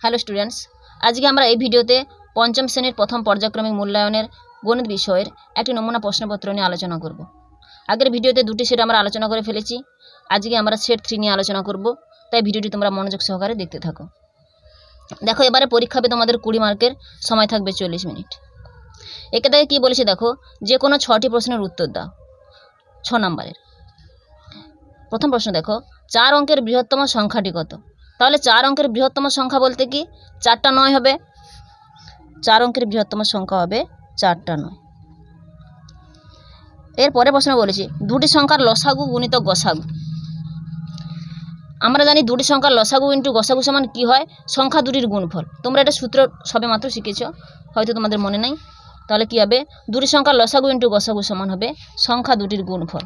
Hello students, আজকে আমরা এই ভিডিওতে পঞ্চম শ্রেণীর প্রথম পর্যায়ক্রমিক মূল্যায়নের গণিত বিষয়ের একটি নমুনা প্রশ্নপত্র নিয়ে আলোচনা করব। আগের ভিডিওতে দুটি সেট আমরা আলোচনা করে ফেলেছি। আজকে আমরা সেট 3 নিয়ে আলোচনা করব, তাই ভিডিওটি তোমরা মনোযোগ সহকারে দেখতে থাকো। দেখো, এবারে পরীক্ষা হবে তোমাদের 20 মার্কের, সময় থাকবে 40 মিনিট। একে থেকে কী বলেছে দেখো, যে কোনো 6টি প্রশ্নের উত্তর দাও, 6 নম্বরের। প্রথম প্রশ্ন দেখো, 4 অঙ্কের বৃহত্তম সংখ্যাটি কত? তাহলে 4 অঙ্কের বৃহত্তম সংখ্যা বলতে কি 4টা 9 হবে। 4 অঙ্কের বৃহত্তম সংখ্যা হবে 4টা 9। এরপরে প্রশ্ন বলেছি, দুটি সংখ্যার লসাগু গুণিতক গসাগু। আমরা জানি দুটি সংখ্যার লসাগু ইন্টু গসাগু সমান কি হয়? সংখ্যা দুটির গুণফল। তোমরা এটা সূত্র সবে মাত্র শিখেছ, হয়তো তোমাদের মনে নাই। তাহলে কি হবে? দুটি সংখ্যার লসাগু ইন্টু গসাগু সমান হবে সংখ্যা দুটির গুণফল।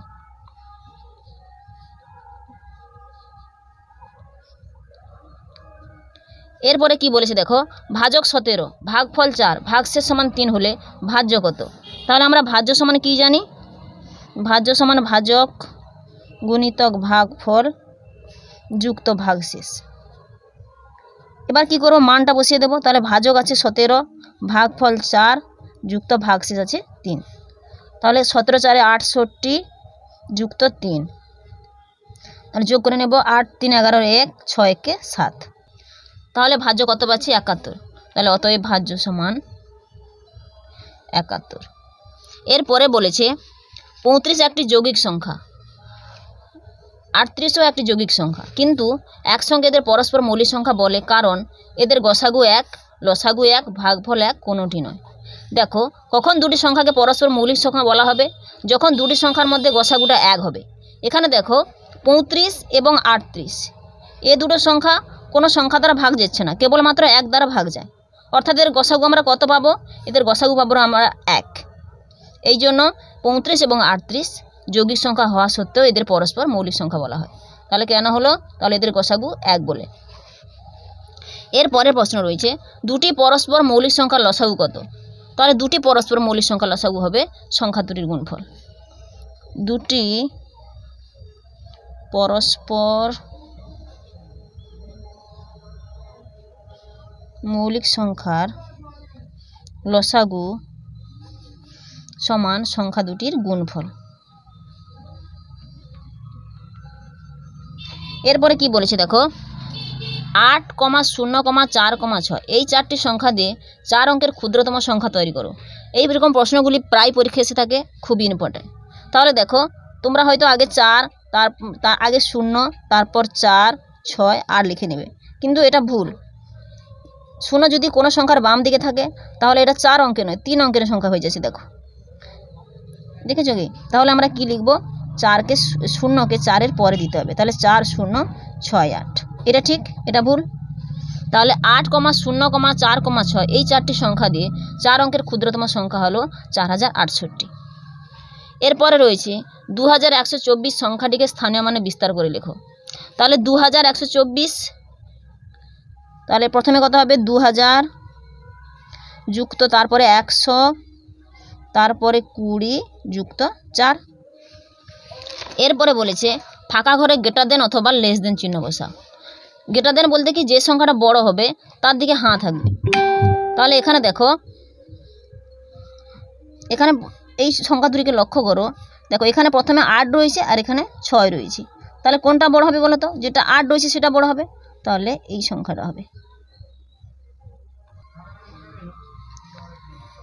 এরপরে কি বলেছে দেখো, ভাজক 17 ভাগফল 4 ভাগশেষ সমান 3 হলে ভাজ্য কত? তাহলে আমরা ভাজ্য সমান কি জানি? ভাজ্য সমান ভাজক গুণিতক ভাগফল যুক্ত ভাগশেষ। এবার কি করব? মানটা বসিয়ে দেব। তাহলে ভাজক আছে 17, ভাগফল 4 যুক্ত ভাগশেষ আছে 3। তাহলে 17 4 68 যুক্ত 3, তাহলে যোগ করে নেব 8 3 11 1 6 1 7। তাহলে ভাজ্য কত পাচ্ছি? 71। তাহলে অতএব ভাজ্য সমান 71। এরপরে বলেছে 35 একটি যৌগিক সংখ্যা, 38ও একটি যৌগিক সংখ্যা, কিন্তু একসঙ্গে এদের পরস্পর মৌলিক সংখ্যা বলে, কারণ এদের গসাগু 1 লসাগু 1 ভাগফল 1 কোনোটি নয়। দেখো, কখন দুটি সংখ্যাকে পরস্পর মৌলিক সংখ্যা বলা হবে? যখন দুটি সংখ্যার মধ্যে গসাগুটা 1 হবে। এখানে দেখো 35 এবং 38, এ দুটো সংখ্যা কোনো সংখ্যা দ্বারা ভাগ যাচ্ছে না, কেবলমাত্র 1 দ্বারা ভাগ যায়। অর্থাৎ এর গসাগু আমরা কত পাবো? এদের গসাগু পাবো আমরা 1। এই জন্য 35 এবং 38 যৌগিক সংখ্যা হওয়া সত্ত্বেও এদের পরস্পর মৌলিক সংখ্যা বলা হয়। তাহলে কেন হলো? তাহলে এদের গসাগু 1 বলে। এর পরের প্রশ্ন রয়েছে, দুটি পরস্পর মৌলিক সংখ্যার লসাগু কত? তাহলে দুটি পরস্পর মৌলিক সংখ্যার লসাগু হবে সংখ্যা দুটির গুণফল। দুটি পরস্পর মৌলিক সংখ্যার লসাগু সমান সংখ্যা দুটির গুণফল। এরপরে কি বলেছে দেখো, 8, 0, 4, 6 এই 4টি সংখ্যা দিয়ে 4 অঙ্কের ক্ষুদ্রতম সংখ্যা তৈরি করো। এই রকম প্রশ্নগুলি প্রায় পরীক্ষা এসে থাকে, খুবই ইম্পর্টেন্ট। তাহলে দেখো, তোমরা হয়তো আগে 4, তার আগে 0, তারপর 4, 6, 8 লিখে নেবে, কিন্তু এটা ভুল। 0 যদি কোনো সংখ্যার বাম দিকে থাকে তাহলে এটা 4 অঙ্কের নয়, 3 অঙ্কের সংখ্যা হয়ে যাচ্ছে। দেখো, দেখেছো কি? তাহলে আমরা কি লিখবো? 4কে 0কে 4-এর পরে দিতে হবে। তাহলে 4 0 6 8, এটা ঠিক, এটা ভুল। তাহলে 8, 0, 4, 6 এই 4টি সংখ্যা দিয়ে 4 অঙ্কের ক্ষুদ্রতম সংখ্যা হলো 4068। এরপরে রয়েছে 2124 সংখ্যাটিকে স্থানীয় মানে বিস্তার করে লেখো। তাহলে 2124, তাহলে প্রথমে কত হবে? 2000 যুক্ত তারপরে 100, তারপরে 20 যুক্ত 4। এরপরে বলেছে ফাঁকা ঘরে গ্রেটার দেন অথবা লেস দেন চিহ্ন বসাও। গ্রেটার দেন বলতে কি, যে সংখ্যাটা বড় হবে তার দিকে হাঁ থাকবে। তাহলে এখানে দেখো, এখানে এই সংখ্যা দুটিকে লক্ষ্য করো। দেখো, এখানে প্রথমে 8 রয়েছে আর এখানে 6 রয়েছে। তাহলে কোনটা বড় হবে বলো তো? যেটা 8 রয়েছে সেটা বড় হবে। তাহলে এই সংখ্যাটা হবে।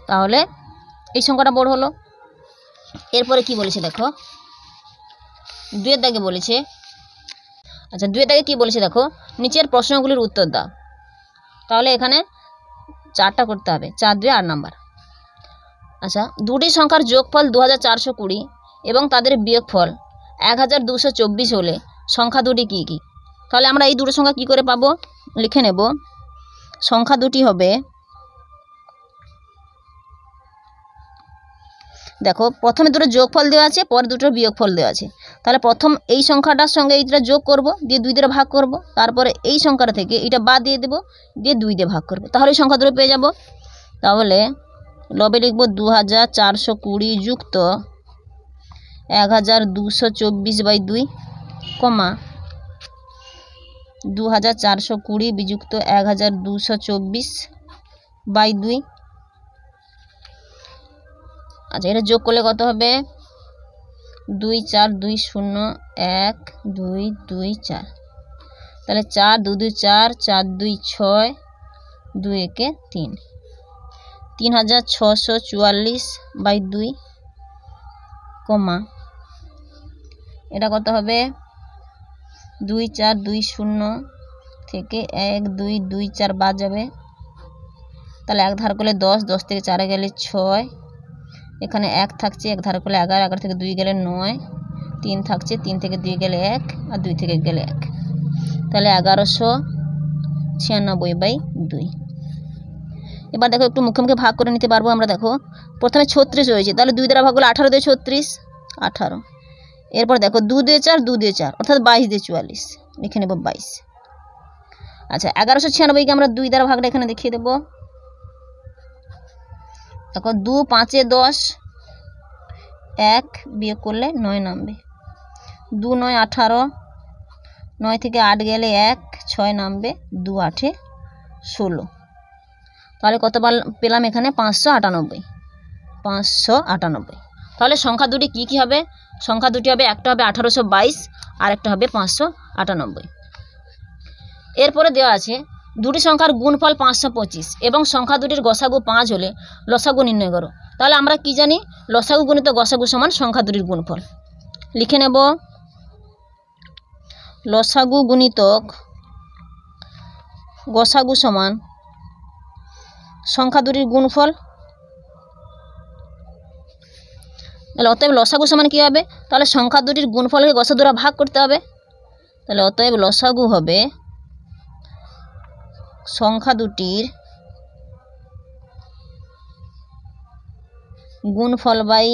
তাহলে এই সংখ্যাটা বড় হলো। এরপরে কি বলেছে দেখো, 2-এর দাগে বলেছে, আচ্ছা 2-এর দাগে কি বলেছে দেখো, নিচের প্রশ্নগুলির উত্তর দাও। তাহলে এখানে 4টা করতে হবে, 4 2 8 নাম্বার। আচ্ছা, দুটি সংখ্যার যোগফল 2420 এবং তাদের বিয়োগফল 1224 হলে সংখ্যা দুটি কী কী? তাহলে আমরা এই দুটো সংখ্যা কি করে পাবো? লিখে নেব। সংখ্যা দুটি হবে, দেখো প্রথমে দুটো যোগফল দেওয়া আছে, পরে দুটো বিয়োগফল দেওয়া আছে। তাহলে প্রথম এই সংখ্যাটার সঙ্গে এইটা যোগ করব, দিয়ে 2 দিয়ে ভাগ করব, তারপরে এই সংখ্যাটা থেকে এটা বাদ দিয়ে দেব, দিয়ে 2 দিয়ে ভাগ করব, তাহলে এই সংখ্যা দুটো পেয়ে যাব। তাহলে লবে লিখব 2420 যুক্ত 1224/2, 2420 বিযুক্ত 1224/2। আচ্ছা, এটা যোগ করলে কত হবে? 2 4 2 0 1 2 2 4। তাহলে 4 2 2 4 4 2 6 2 1 3, 3644/2 কমা এটা কত হবে? 2 4 2 0 থেকে 1 2 2 4 বাদ যাবে, তাহলে এক ধার করলে 10, 10 থেকে 4 গেলে 6, এখানে 1 থাকছে, 1 ধার করলে 11, 11 থেকে 2 গেলে 9, 3 থাকছে, 3 থেকে 2 গেলে 1 আর 2 থেকে গেলে 1, তাহলে 1196/2। এবার দেখো একটু মুখে মুখে ভাগ করে নিতে পারবো আমরা। দেখো প্রথমে 36 হয়েছে, তাহলে 2 দ্বারা ভাগ করলে 18 দিয়ে 36, 18। এরপর দেখো 2 দিয়ে 4, 2 দিয়ে 4 অর্থাৎ 22 দিয়ে 44, লিখে নেব 22। আচ্ছা, 1196কে আমরা 2 দ্বারা ভাগটা এখানে দেখিয়ে দেবো। দেখো 2 5 10, 1 বিয়োগ করলে 9 নামবে, 2 9 18, 9 থেকে 8 গেলে 1, 6 নামবে, 2 8 16। তাহলে কত পেলাম এখানে? 598, 598। তাহলে সংখ্যা দুটি কি কি হবে? সংখ্যা দুটি হবে, একটা হবে 1822 আর একটা হবে 598। এরপরে দেওয়া আছে দুটি সংখ্যার গুণফল 525 এবং সংখ্যা দুটির গসাগু 5 হলে লসাগু নির্ণয় করো। তাহলে আমরা কি জানি? লসাগু গুণিত গসাগু সমান সংখ্যা দুটির গুণফল। লিখে নেব লসাগু গুণিতক গসাগু সমান সংখ্যা দুটির গুণফল। তাহলে অতএব লসাগু সমান কী হবে? তাহলে সংখ্যা দুটির গুণফলকে গসাগু দ্বারা ভাগ করতে হবে। তাহলে অতএব লসাগু হবে সংখ্যা দুটির গুণফল বাই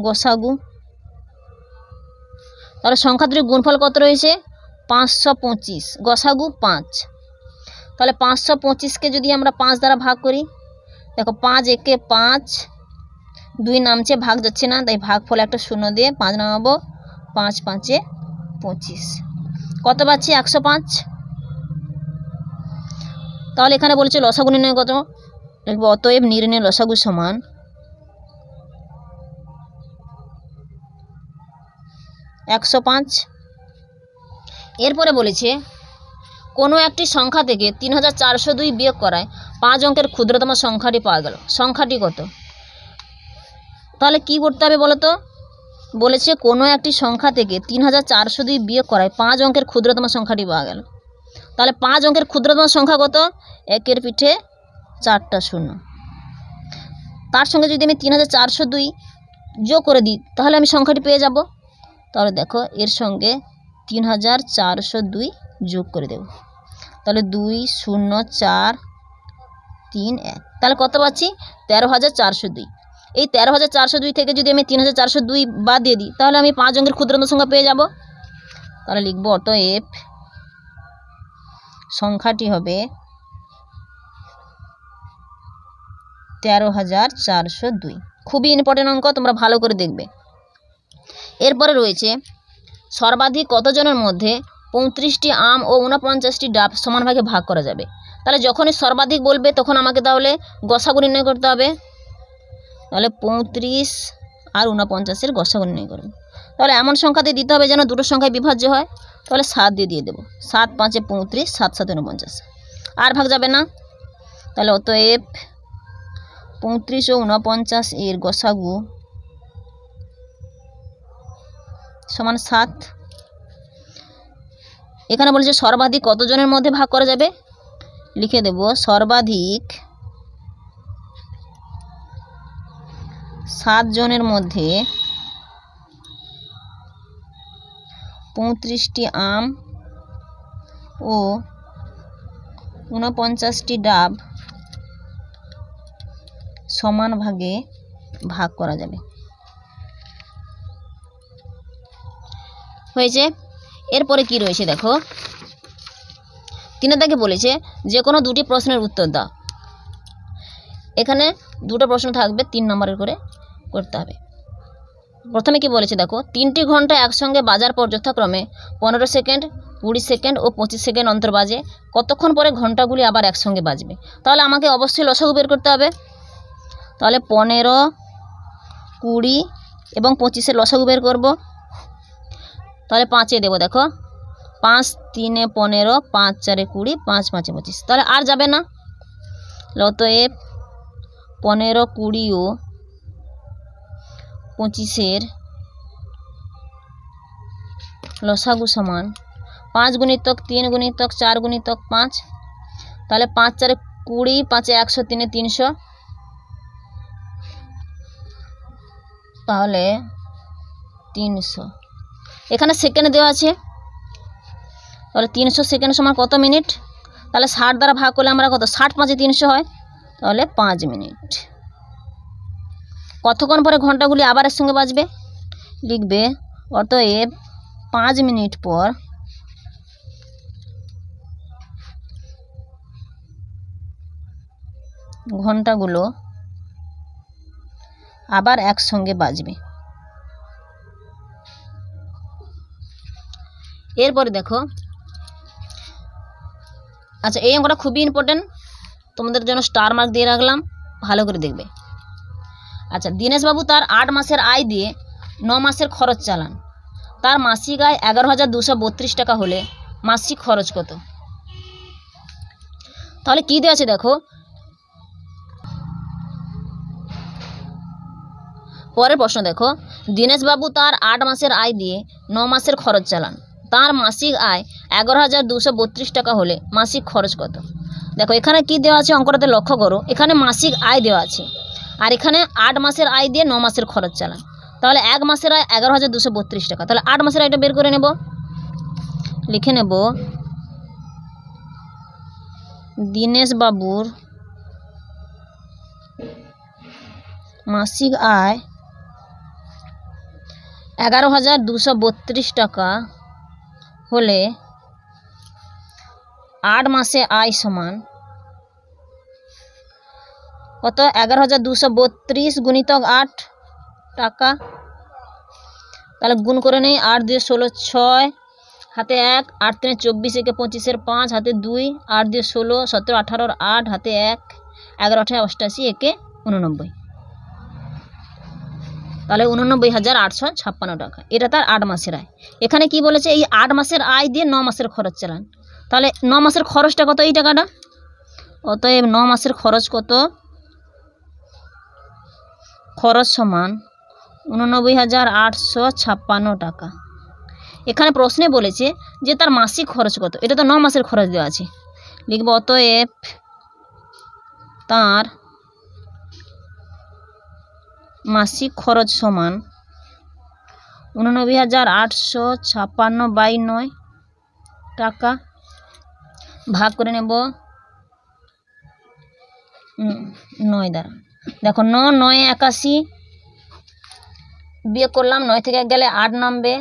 গসাগু। তাহলে সংখ্যা দুটির গুণফল কত রয়েছে? 525, গসাগু 5। তাহলে 525কে যদি আমরা 5 দ্বারা ভাগ করি, দেখো 5 একে 5, 2 নামছে, ভাগ যাচ্ছে না, তাই ভাগ ফলে একটা 0 দিয়ে 5 নামাবো, 5 5 25। কত পাচ্ছি? 105। তাহলে এখানে বলেছে লসাগু নির্ণয় কত, লিখব অতএব নির্ণয় লসাগু সমান 105। এরপরে বলেছে কোনো একটি সংখ্যা থেকে 3402 বিয়োগ করায় 5 অঙ্কের ক্ষুদ্রতম সংখ্যাটি পাওয়া গেল, সংখ্যাটি কত? তাহলে কি করতে হবে বলো তো? বলেছে কোনো একটি সংখ্যা থেকে 3402 বিয়োগ করায় 5 অঙ্কের ক্ষুদ্রতম সংখ্যাটি পাওয়া গেল। তাহলে 5 অঙ্কের ক্ষুদ্রতম সংখ্যা কত? 1-এর পিঠে 4টা শূন্য। তার সঙ্গে যদি আমি 3402 যোগ করে দিই তাহলে আমি সংখ্যাটি পেয়ে যাব। তাহলে দেখো এর সঙ্গে 3402 যোগ করে দেব, তাহলে 2 0 4 3 1, তাহলে কত পাচ্ছি? 13402। এই 13402 থেকে যদি আমি 3402 বাদ দিয়ে দিই তাহলে আমি 5 অঙ্কের ক্ষুদ্রতম সংখ্যা পেয়ে যাব। তাহলে লিখব অতএব সংখ্যাটি হবে 13402। খুবই ইম্পর্টেন্ট অঙ্ক, তোমরা ভালো করে দেখবে। এরপরে রয়েছে সর্বাধিক কতজনের মধ্যে 35টি আম ও 49টি ডাব সমান ভাগে ভাগ করা যাবে। তাহলে যখনই সর্বাধিক বলবে তখন আমাকে তাহলে গসাগু নির্ণয় করতে হবে। তাহলে 35 আর 49-এর গসাগু নির্ণয় করব। তাহলে এমন সংখ্যাতে দিতে হবে যেন দুটো সংখ্যায় বিভাজ্য হয়। তাহলে 7 দিয়ে দেবো, 7 5 35, 7 7 49, আর ভাগ যাবে না। তাহলে অতএব 35 ও 49 এর গসাগু সমান 7। এখানে বলেছে সর্বাধিক কতজনের মধ্যে ভাগ করা যাবে, লিখে দেব সর্বাধিক 7 জনের মধ্যে 35টি আম ও 49টি ডাব সমান ভাগে ভাগ করা যাবে। হয়েছে। এরপরে কি রয়েছে দেখো, 3 দাগে বলেছে যে কোনো দুটি প্রশ্নের উত্তর দাও। এখানে দুটো প্রশ্ন থাকবে, 3 নম্বরের করে করতে হবে। প্রথমে কি বলেছে দেখো, 3টি ঘন্টা একসঙ্গে বাজার পর যথাক্রমে 15 সেকেন্ড, 20 সেকেন্ড ও 25 সেকেন্ড অন্তর বাজে, কতক্ষণ পরে ঘন্টাগুলি আবার একসঙ্গে বাজবে? তাহলে আমাকে অবশ্যই লসাগু বের করতে হবে। তাহলে 15, 20 এবং 25-এর লসাগু বের করব। তাহলে 5-এ দেবো, দেখো 5 3 15, 5 4 20, 5 5 25। তাহলে আর যাবে না। অতএব 15, 20 ও 25-এর লসাগু সমান 5 গুণিতক 3 গুণিতক 4 গুণিতক 5। তাহলে 5 4 20, 5 100, 3 300। তাহলে 300। এখানে সেকেন্ড দেওয়া আছে, তাহলে 300 সেকেন্ড সমান কত মিনিট? তাহলে 60 দ্বারা ভাগ করলে আমরা কত, 60 5 300 হয়, তাহলে 5 মিনিট। কতক্ষণ পরে ঘন্টাগুলি আবার এর সঙ্গে বাজবে? লিখবে অতএব 5 মিনিট পর ঘন্টাগুলো আবার একসঙ্গে বাজবে। এরপরে দেখো, আচ্ছা এই অঙ্কটা খুবই ইম্পর্টেন্ট, তোমাদের জন্য স্টার মার্ক দিয়ে রাখলাম, ভালো করে দেখবে। আচ্ছা, দীনেশবাবু তার 8 মাসের আয় দিয়ে 9 মাসের খরচ চালান। তার মাসিক আয় 11,232 টাকা হলে মাসিক খরচ কত? তাহলে কি দেওয়া আছে দেখো, পরের প্রশ্ন দেখো, দীনেশবাবু তার 8 মাসের আয় দিয়ে 9 মাসের খরচ চালান। তার মাসিক আয় 11,232 টাকা হলে মাসিক খরচ কত? দেখো এখানে কি দেওয়া আছে, অঙ্কটাতে লক্ষ্য করো, এখানে মাসিক আয় দেওয়া আছে আর এখানে 8 মাসের আয় দিয়ে 9 মাসের খরচ চালান। তাহলে 1 মাসের আয় 11,232 টাকা, তাহলে 8 মাসের আয়টা বের করে নেব। লিখে নেব দীনেশবাবুর মাসিক আয় 11,232 টাকা হলে 8 মাসে আয় সমান কত? 11,232 গুণিতক 8 টাকা। তাহলে গুণ করে নেই, 8 2 16, 6 হাতে 1, 8 3 24, 1 25, 5 হাতে 2, 8 2 16, 17 18, 8 হাতে 1, 11 18 88, 1 89। তাহলে 89,856 টাকা, এটা তার 8 মাসের আয়। এখানে কি বলেছে, এই 8 মাসের আয় দিয়ে 9 মাসের খরচ চালান। তাহলে 9 মাসের খরচটা কত? এই টাকাটা। অতএব 9 মাসের খরচ কত? খরচ সমান 89,856 টাকা। এখানে প্রশ্নে বলেছে যে তার মাসিক খরচ কত, এটা তো 9 মাসের খরচ দেওয়া আছে। লিখব অতএব তার মাসিক খরচ সমান 89,856/9 টাকা। ভাগ করে নেব 9 দ্বারা। দেখো 9 9 81, বিয়োগ করলাম, 9 থেকে 1 গেলে 8 নামবে।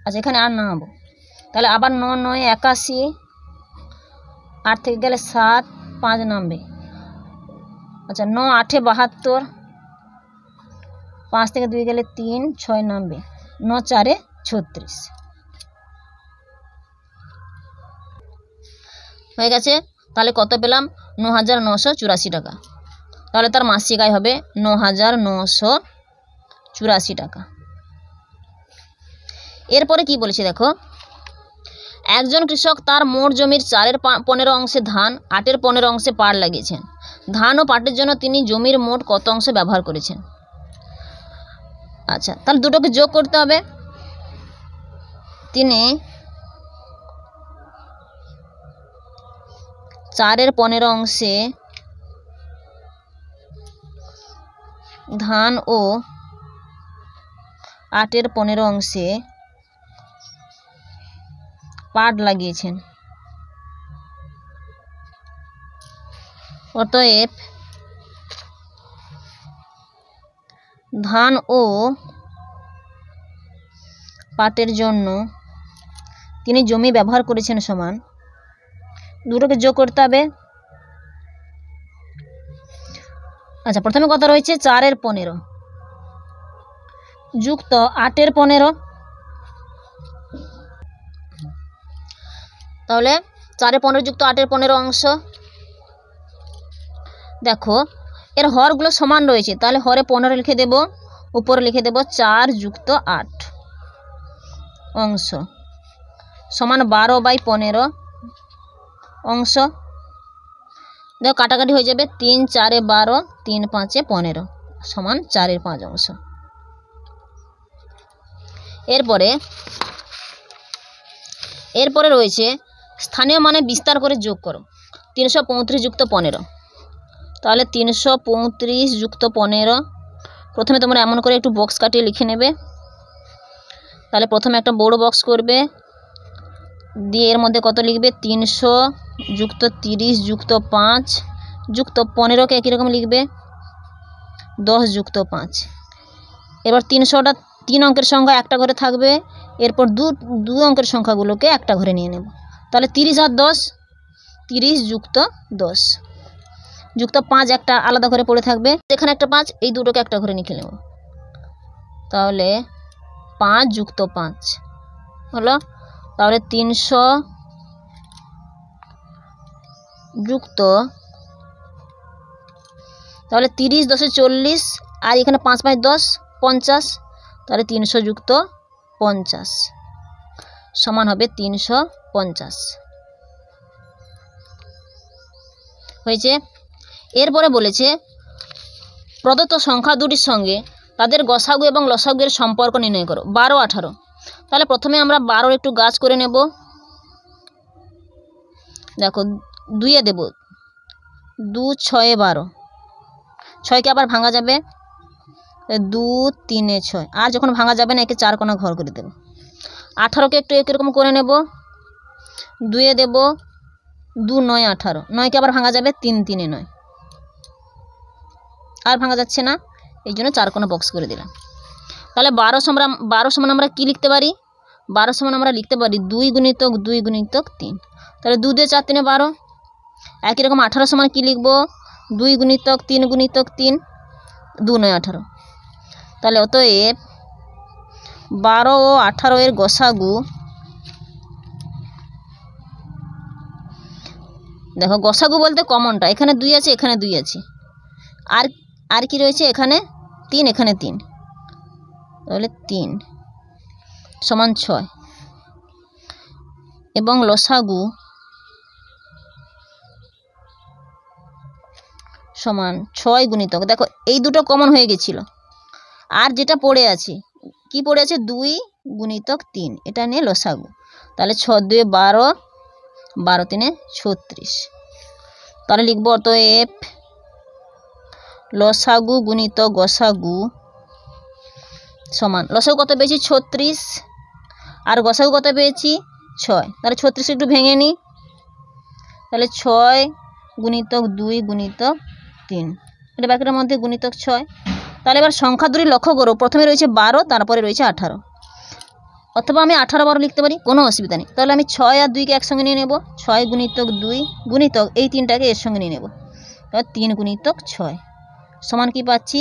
আচ্ছা এখানে 8 নামাবো, তাহলে আবার 9 9 81, 8 থেকে গেলে 7, 5 নামবে। আচ্ছা 9 8 72, 5 থেকে 2 গেলে 3, 6 নামবে। 9 4 36 হয়ে গেছে। তাহলে কত পেলাম? 9,984 টাকা। তাহলে তার মাসিক আয় হবে 9,984 টাকা। এরপরে কি বলেছে দেখো, একজন কৃষক তার মোট জমির 4-এর 15 অংশে ধান, 8-এর 15 অংশে পাট লাগিয়েছেন। ধান ও পাটের জন্য তিনি জমির মোট কত অংশ ব্যবহার করেছেন? আচ্ছা তাহলে দুটোকে যোগ করতে হবে। তিনি 4-এর 15 অংশে ধান ও 8-এর 15 অংশে পাট লাগিয়েছেন। অতএব ধান ও পাটের জন্য তিনি জমি ব্যবহার করেছেন সমান, দুটোকে যোগ করতে হবে। আচ্ছা প্রথমে কত রয়েছে? 4-এর 15 যুক্ত 8-এর 15। তাহলে 4 15 যুক্ত 8 15 অংশ। দেখো এর হরগুলো সমান রয়েছে, তাহলে হরে 15 লিখে দেব, উপরে লিখে দেব 4 যুক্ত 8 অংশ সমান 12/15 অংশ। দেখো কাটাকাটি হয়ে যাবে, 3 4 12, 3 5 15 সমান 4 5 অংশ। এরপরে রয়েছে স্থানীয় মানে বিস্তার করে যোগ করো। 335 যুক্ত 15, তাহলে 335 যুক্ত 15 প্রথমে তোমরা এমন করে একটু বক্স কাটিয়ে লিখে নেবে। তাহলে প্রথমে একটা বড় বক্স করবে, দিয়ে এর মধ্যে কত লিখবে, 300 যুক্ত 30 যুক্ত 5 যুক্ত 15কে একই রকম লিখবে 10 যুক্ত 5। এবার 300টা 3 অঙ্কের সংখ্যা একটা ঘরে থাকবে, এরপর দু অঙ্কের সংখ্যাগুলোকে একটা ঘরে নিয়ে নেব। তাহলে 30 আর 10, 30 যুক্ত 10 যুক্ত 5 একটা আলাদা ঘরে পড়ে থাকবে, এখানে একটা 5, এই দুটোকে একটা ঘরে নিয়ে নেব। তাহলে 5 যুক্ত 5 হলো। তাহলে 300 যুক্ত, তাহলে 30 10 40, আর এখানে 5 5 10 50, তাহলে 300 যুক্ত 50 সমান হবে 350 হয়েছে। এরপরে বলেছে প্রদত্ত সংখ্যা দুটির সঙ্গে তাদের গসাগু এবং লসাগু এর সম্পর্ক নির্ণয় করো। 12 18, তাহলে প্রথমে আমরা 12 একটু গাছ করে নেব। দেখো 2 দেব, 2 6 12, 6কে আবার ভাঙা যাবে, 2 3 6, আর যখন ভাঙা যাবে না একে 4 কোণা ঘর করে দেব। 18কে একটু এরকম করে নেব, 2 দেব, 2 9 18, 9কে আবার ভাঙা যাবে, 3 3 9, আর ভাঙা যাচ্ছে না, এই জন্য 4 কোণা বক্স করে দিলাম। তাহলে 12 সমান আমরা কি লিখতে পারি, 12 সমান আমরা লিখতে পারি 2 গুণিতক 2 গুণিতক 3, তাহলে 2 দিয়ে 4 3 12। একই রকম 18 সমান কি লিখব, 2 গুণিতক 3 গুণিতক 3, 2 9 18। তাহলে অতএব 12 ও 18 এর গসাগু, দেখো গসাগু বলতে কমনটা এখানে 2 আছে, এখানে 2 আছে, আর কি রয়েছে, এখানে 3 এখানে 3, তাহলে 3 সমান 6 এবং লসাগু সমান 6 গুণিতক, দেখো এই দুটো কমন হয়ে গেছিল, আর যেটা পড়ে আছে কি পড়ে আছে, 2 গুণিতক 3, এটা নিয়ে লসাগু। তাহলে 6 2 12, 12 3 36, তাহলে লিখব অতএব লসাগু গুণিতক গসাগু সমান, লসাগু কত পেয়েছি 36, আর গসাগু কত পেয়েছি 6, তাহলে 36 একটু ভেঙে নিই, তাহলে 6 গুণিতক 2 গুণিতক 3, এটা ব্র্যাকেটের মধ্যে গুণিতক 6। তাহলে এবার সংখ্যা দুটি লক্ষ্য করো, প্রথমে রয়েছে 12, তারপরে রয়েছে 18, অথবা আমি 18 12 লিখতে পারি, কোনো অসুবিধা নেই। তাহলে আমি 6 আর 2কে একসঙ্গে নিয়ে নেব, 6 গুণিতক 2 গুণিতক এই 3টাকে এর সঙ্গে নিয়ে নেব, তাহলে 3 গুণিতক 6 সমান কি পাচ্ছি,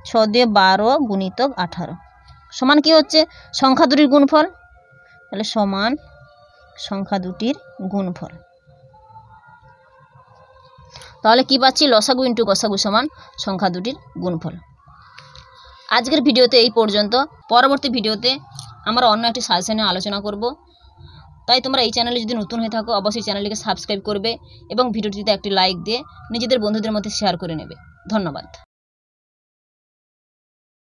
6 দিয়ে 12 গুণিতক 18 সমান কি হচ্ছে, সংখ্যা দুটির গুণফল, তাহলে সমান সংখ্যা দুটির গুণফল। তাহলে কি পাচ্ছি, লসাগু ইন্টু গসাগু সমান সংখ্যা দুটির গুণফল। আজকের ভিডিওতে এই পর্যন্ত, পরবর্তী ভিডিওতে আমরা অন্য একটি সাজেশনে আলোচনা করব। তাই তোমরা এই চ্যানেলে যদি নতুন হয়ে থাকো অবশ্যই চ্যানেলটিকে সাবস্ক্রাইব করবে এবং ভিডিওটিতে একটি লাইক দিয়ে নিজেদের বন্ধুদের মধ্যে শেয়ার করে নেবে। ধন্যবাদ।